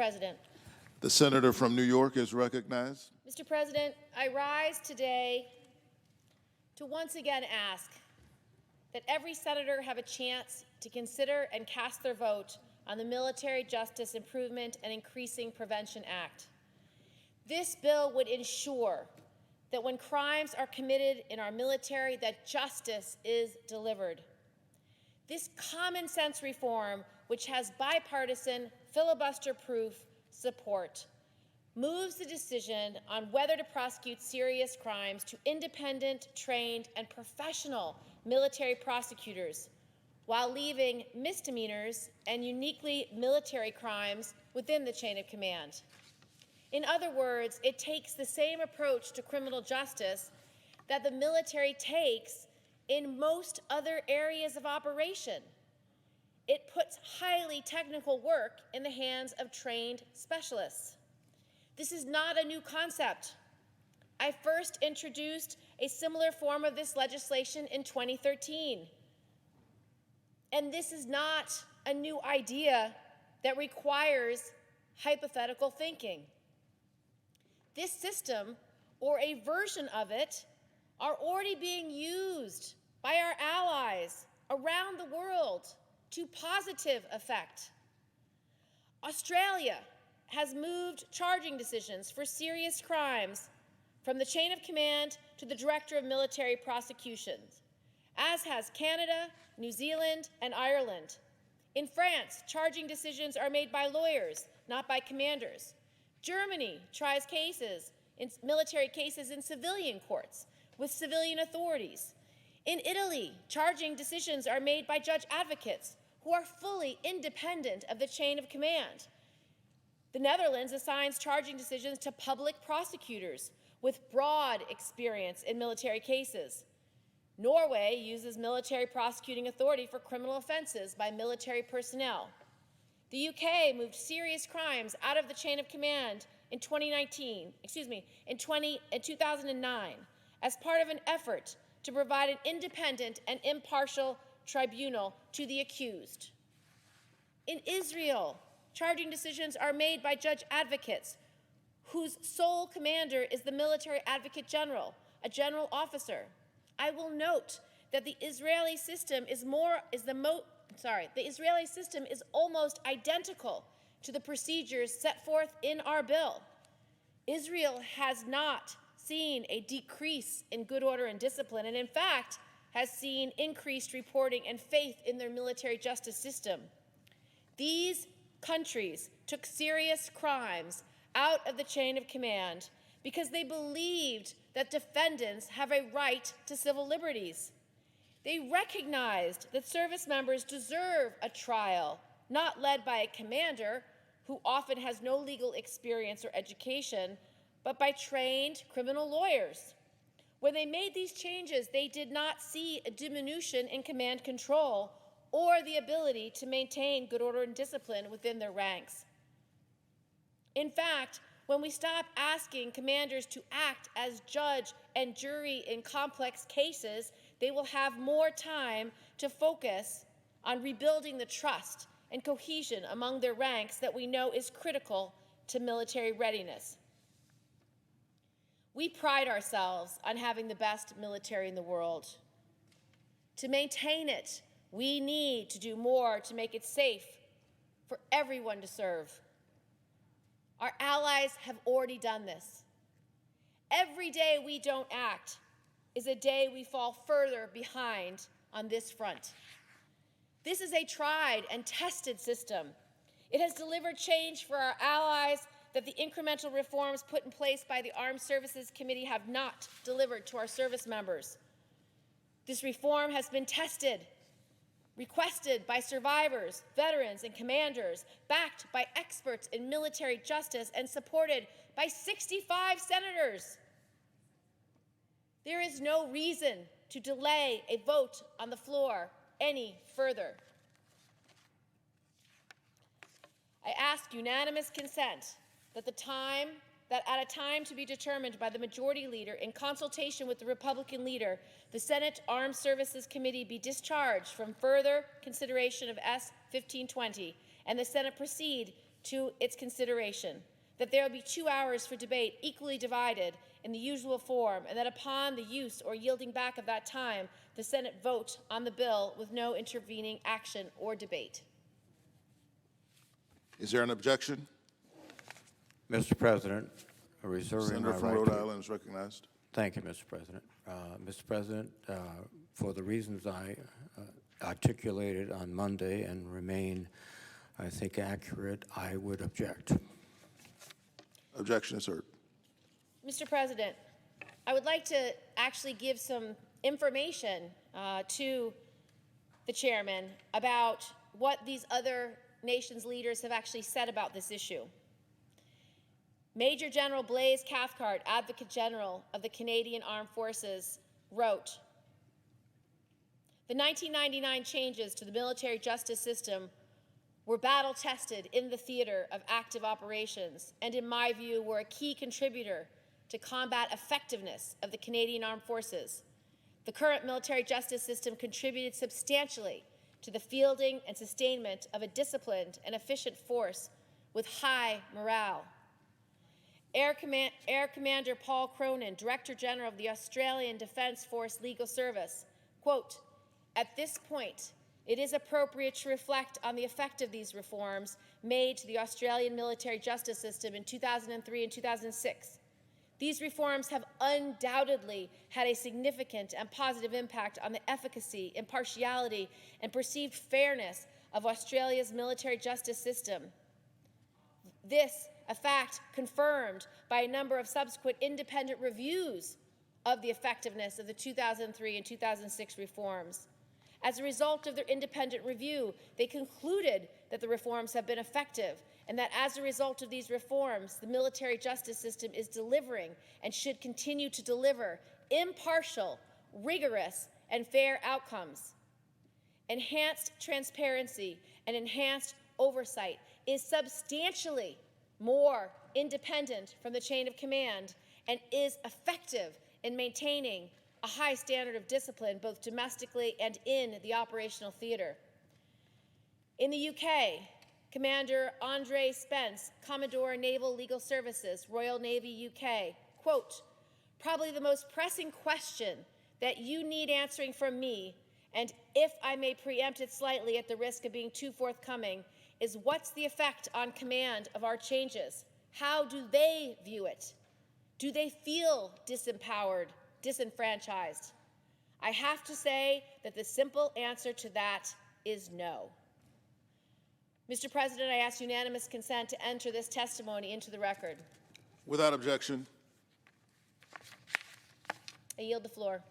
President. The senator from New York is recognized. Mr. President, I rise today to once again ask that every senator have a chance to consider and cast their vote on the Military Justice Improvement and Increasing Prevention Act. This bill would ensure that when crimes are committed in our military, that justice is delivered. This common sense reform, which has bipartisan, filibuster-proof support, moves the decision on whether to prosecute serious crimes to independent, trained, and professional military prosecutors, while leaving misdemeanors and uniquely military crimes within the chain of command. In other words, it takes the same approach to criminal justice that the military takes in most other areas of operation. It puts highly technical work in the hands of trained specialists. This is not a new concept. I first introduced a similar form of this legislation in 2013. And this is not a new idea that requires hypothetical thinking. This system, or a version of it, are already being used by our allies around the world to positive effect. Australia has moved charging decisions for serious crimes from the chain of command to the Director of Military Prosecutions, as has Canada, New Zealand, and Ireland. In France, charging decisions are made by lawyers, not by commanders. Germany tries military cases in civilian courts with civilian authorities. In Italy, charging decisions are made by judge advocates who are fully independent of the chain of command. The Netherlands assigns charging decisions to public prosecutors with broad experience in military cases. Norway uses military prosecuting authority for criminal offenses by military personnel. The UK moved serious crimes out of the chain of command in 2009 as part of an effort to provide an independent and impartial tribunal to the accused. In Israel, charging decisions are made by judge advocates whose sole commander is the military advocate general, a general officer. I will note that the Israeli system is almost identical to the procedures set forth in our bill. Israel has not seen a decrease in good order and discipline, and in fact, has seen increased reporting and faith in their military justice system. These countries took serious crimes out of the chain of command because they believed that defendants have a right to civil liberties. They recognized that service members deserve a trial, not led by a commander who often has no legal experience or education, but by trained criminal lawyers. When they made these changes, they did not see a diminution in command control or the ability to maintain good order and discipline within their ranks. In fact, when we stop asking commanders to act as judge and jury in complex cases, they will have more time to focus on rebuilding the trust and cohesion among their ranks that we know is critical to military readiness. We pride ourselves on having the best military in the world. To maintain it, we need to do more to make it safe for everyone to serve. Our allies have already done this. Every day we don't act is a day we fall further behind on this front. This is a tried and tested system. It has delivered change for our allies that the incremental reforms put in place by the Armed Services Committee have not delivered to our service members. This reform has been tested, requested by survivors, veterans, and commanders, backed by experts in military justice, and supported by 65 senators. There is no reason to delay a vote on the floor any further. I ask unanimous consent that at a time to be determined by the Majority Leader in consultation with the Republican Leader, the Senate Armed Services Committee be discharged from further consideration of S. 1520, and the Senate proceed to its consideration, that there will be 2 hours for debate equally divided in the usual form, and that upon the use or yielding back of that time, the Senate vote on the bill with no intervening action or debate. Is there an objection? Mr. President, reserving Senator my from right Rhode to- Island is recognized. Thank you, Mr. President. Mr. President, for the reasons I articulated on Monday and remain, I think, accurate, I would object. Objection is heard. Mr. President, I would like to actually give some information to the chairman about what these other nations' leaders have actually said about this issue. Major General Blaise Cathcart, Advocate General of the Canadian Armed Forces, wrote, "The 1999 changes to the military justice system were battle-tested in the theater of active operations, and in my view were a key contributor to combat effectiveness of the Canadian Armed Forces. The current military justice system contributed substantially to the fielding and sustainment of a disciplined and efficient force with high morale." Air Commander Paul Cronin, Director General of the Australian Defence Force Legal Service, quote, "At this point, it is appropriate to reflect on the effect of these reforms made to the Australian military justice system in 2003 and 2006. These reforms have undoubtedly had a significant and positive impact on the efficacy, impartiality, and perceived fairness of Australia's military justice system. This, a fact confirmed by a number of subsequent independent reviews of the effectiveness of the 2003 and 2006 reforms. As a result of their independent review, they concluded that the reforms have been effective and that as a result of these reforms, the military justice system is delivering and should continue to deliver impartial, rigorous, and fair outcomes. Enhanced transparency and enhanced oversight is substantially more independent from the chain of command and is effective in maintaining a high standard of discipline both domestically and in the operational theater." In the UK, Commander Andre Spence, Commodore Naval Legal Services, Royal Navy UK, quote, "Probably the most pressing question that you need answering from me, and if I may preempt it slightly at the risk of being too forthcoming, is what's the effect on command of our changes? How do they view it? Do they feel disempowered, disenfranchised? I have to say that the simple answer to that is no." Mr. President, I ask unanimous consent to enter this testimony into the record. Without objection. I yield the floor.